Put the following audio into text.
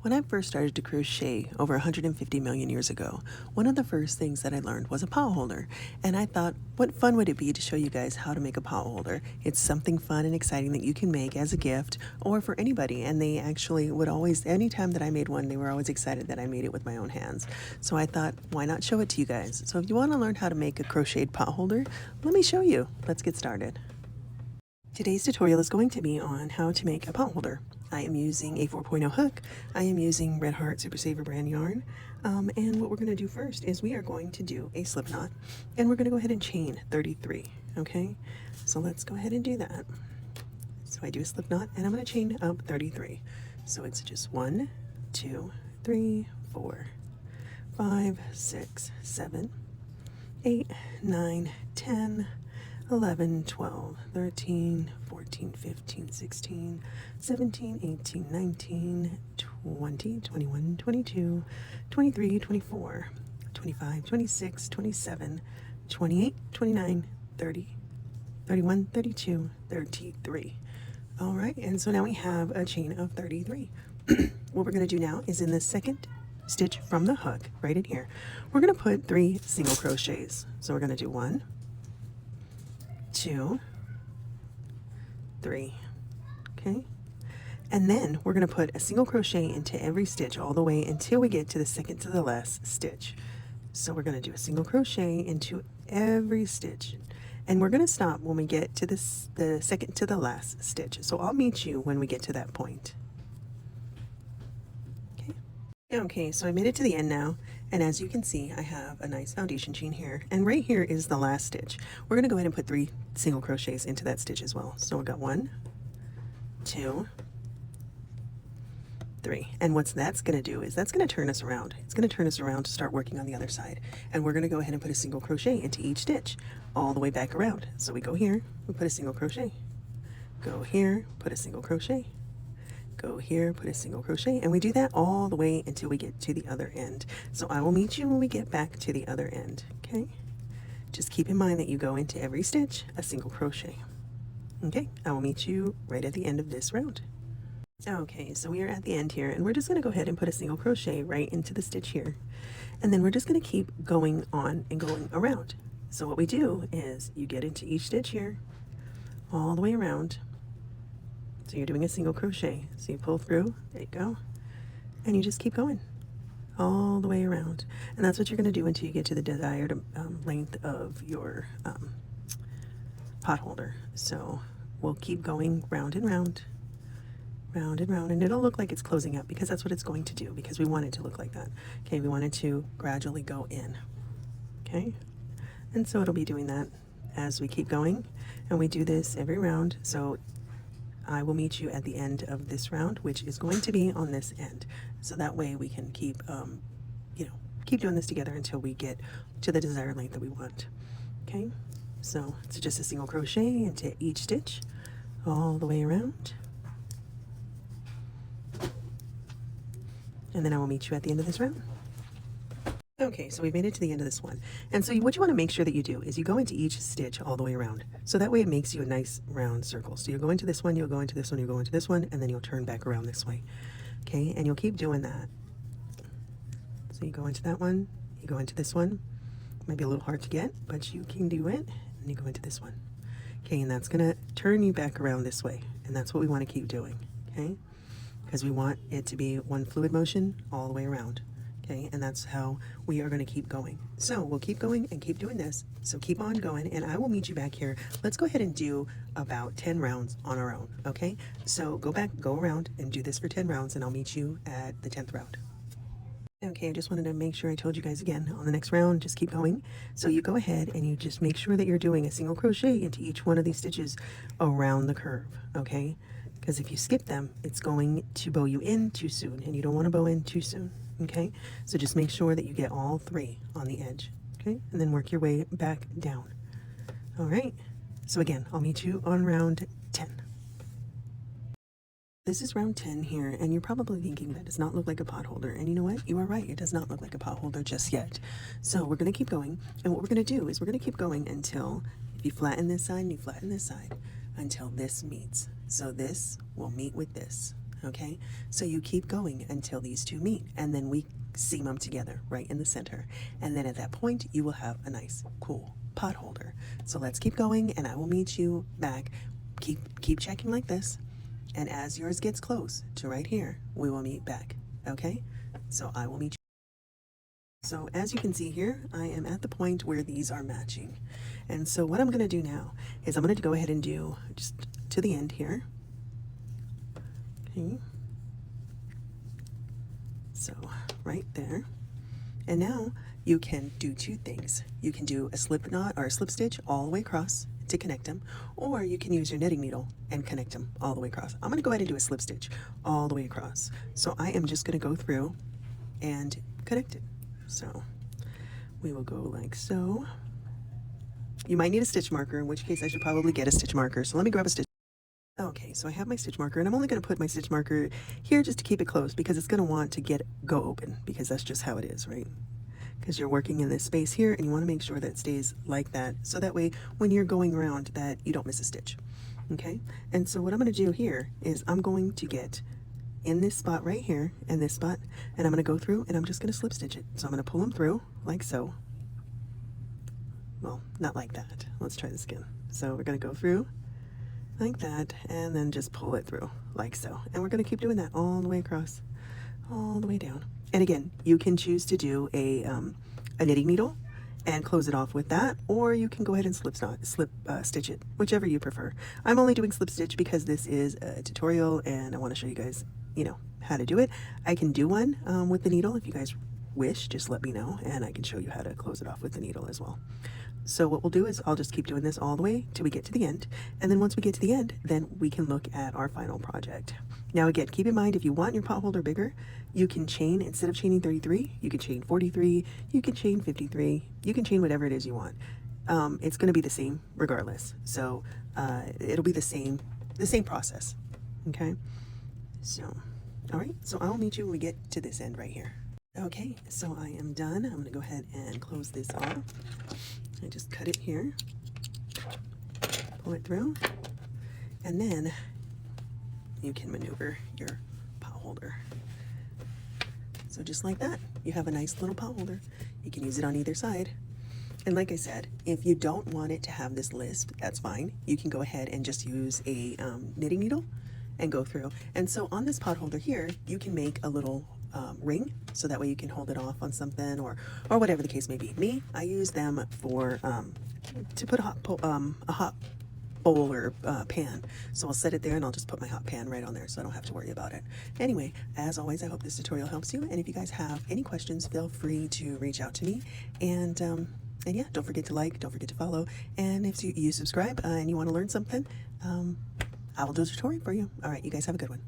When I first started to crochet over 150 million years ago, one of the first things that I learned was a pot holder. And I thought, what fun would it be to show you guys how to make a pot holder? It's something fun and exciting that you can make as a gift or for anybody. And they actually would always, anytime that I made one, they were always excited that I made it with my own hands. So I thought, why not show it to you guys? So if you want to learn how to make a crocheted pot holder, let me show you. Let's get started. Today's tutorial is going to be on how to make a pot holder. I am using a 4.0 hook. I am using Red Heart Super Saver brand yarn. And what we're going to do first is we are going to do a slip knot, and we're going to go ahead and chain 33. Okay, so let's go ahead and do that. So I do a slip knot, and I'm going to chain up 33. So it's just 1, 2, 3, 4, 5, 6, 7, 8, 9, 10, 11, 12, 13, 14, 15, 16, 17, 18, 19, 20, 21, 22, 23, 24, 25, 26, 27, 28, 29, 30, 31, 32, 33. All right, and so now we have a chain of 33. What we're going to do now is in the second stitch from the hook, right in here, we're going to put 3 single crochets. So we're going to do 1, 2, 3. Okay, and then we're going to put a single crochet into every stitch all the way until we get to the second to the last stitch. So we're going to do a single crochet into every stitch, and we're going to stop when we get to the second to the last stitch. So I'll meet you when we get to that point. Okay, so I made it to the end now, and as you can see, I have a nice foundation chain here, and right here is the last stitch. We're going to go ahead and put 3 single crochets into that stitch as well. So we've got 1, 2, 3, and what that's going to do is that's going to turn us around. It's going to turn us around to start working on the other side, and we're going to go ahead and put a single crochet into each stitch all the way back around. So we go here, we put a single crochet, go here, put a single crochet, go here, put a single crochet, and we do that all the way until we get to the other end. So I will meet you when we get back to the other end. Okay, just keep in mind that you go into every stitch a single crochet. Okay, I will meet you right at the end of this round. Okay, so we are at the end here, and we're just going to go ahead and put a single crochet right into the stitch here, and then we're just going to keep going on and going around. So what we do is you get into each stitch here all the way around. So you're doing a single crochet, so you pull through, there you go, and you just keep going all the way around, and that's what you're going to do until you get to the desired length of your pot holder. So we'll keep going round and round, round and round, and it'll look like it's closing up because that's what it's going to do, because we want it to look like that. Okay, we want it to gradually go in. Okay, and so it'll be doing that as we keep going, and we do this every round. So I will meet you at the end of this round, which is going to be on this end. So that way we can keep, keep doing this together until we get to the desired length that we want. Okay, so it's just a single crochet into each stitch all the way around. And then I will meet you at the end of this round. Okay, so we've made it to the end of this one. And so what you want to make sure that you do is you go into each stitch all the way around. So that way it makes you a nice round circle. So you'll go into this one, you'll go into this one, you'll go into this one, and then you'll turn back around this way. Okay, and you'll keep doing that. So you go into that one, you go into this one. It might be a little hard to get, but you can do it. And you go into this one. Okay, and that's going to turn you back around this way. And that's what we want to keep doing. Okay, because we want it to be one fluid motion all the way around. Okay, and that's how we are going to keep going. So we'll keep going and keep doing this. So keep on going, and I will meet you back here. Let's go ahead and do about 10 rounds on our own. Okay, so go around and do this for 10 rounds, and I'll meet you at the 10th round. Okay, I just wanted to make sure I told you guys again on the next round, just keep going. So you go ahead and you just make sure that you're doing a single crochet into each one of these stitches around the curve. Okay, because if you skip them, it's going to bow you in too soon, and you don't want to bow in too soon. Okay, so just make sure that you get all 3 on the edge. Okay, and then work your way back down. All right, so again, I'll meet you on round 10. This is round 10 here, and you're probably thinking that does not look like a pot holder, and you know what? You are right, it does not look like a pot holder just yet. So we're going to keep going, and what we're going to do is we're going to keep going until, if you flatten this side and you flatten this side, until this meets. So this will meet with this. Okay, so you keep going until these two meet, and then we seam them together right in the center. And then at that point, you will have a nice, cool pot holder. So let's keep going, and I will meet you back. Keep checking like this, and as yours gets close to right here, we will meet back. Okay, so I will meet you. So as you can see here, I am at the point where these are matching. And so what I'm going to do now is I'm going to go ahead and do just to the end here. Okay. So right there. And now you can do two things. You can do a slip knot or a slip stitch all the way across to connect them, or you can use your knitting needle and connect them all the way across. I'm going to go ahead and do a slip stitch all the way across. So I am just going to go through and connect it. So we will go like so. You might need a stitch marker, in which case I should probably get a stitch marker. So let me grab a stitch. Okay, so I have my stitch marker, and I'm only going to put my stitch marker here just to keep it closed, because it's going to want to go open, because that's just how it is, right? Because you're working in this space here, and you want to make sure that it stays like that, so that way when you're going around that you don't miss a stitch. Okay, and so what I'm going to do here is I'm going to get in this spot right here and this spot, and I'm going to go through and I'm just going to slip stitch it. So I'm going to pull them through like so. Well, not like that. Let's try this again. So we're going to go through like that, and then just pull it through like so. And we're going to keep doing that all the way across, all the way down. And again, you can choose to do a knitting needle and close it off with that, or you can go ahead and slip stitch it, whichever you prefer. I'm only doing slip stitch because this is a tutorial and I want to show you guys, you know, how to do it. I can do one with the needle if you guys wish. Just let me know and I can show you how to close it off with the needle as well. So what we'll do is I'll just keep doing this all the way till we get to the end, and then once we get to the end, then we can look at our final project. Now again, keep in mind, if you want your pot holder bigger, you can chain, instead of chaining 33, you can chain 43, you can chain 53, you can chain whatever it is you want. It's going to be the same regardless, so it'll be the same process. Okay, so all right, so I'll meet you when we get to this end right here. Okay, so I am done. I'm going to go ahead and close this off. I just cut it here, pull it through, and then you can maneuver your pot holder. So just like that, you have a nice little pot holder. You can use it on either side. And like I said, if you don't want it to have this lisp, that's fine. You can go ahead and just use a knitting needle and go through. And so on this pot holder here, you can make a little ring, so that way you can hold it off on something, or whatever the case may be. Me, I use them for to put a hot bowl or pan. So I'll set it there and I'll just put my hot pan right on there, so I don't have to worry about it. Anyway, as always, I hope this tutorial helps you, and if you guys have any questions, feel free to reach out to me. And yeah, don't forget to like, don't forget to follow, and if you subscribe and you want to learn something, I will do a tutorial for you. All right, you guys have a good one.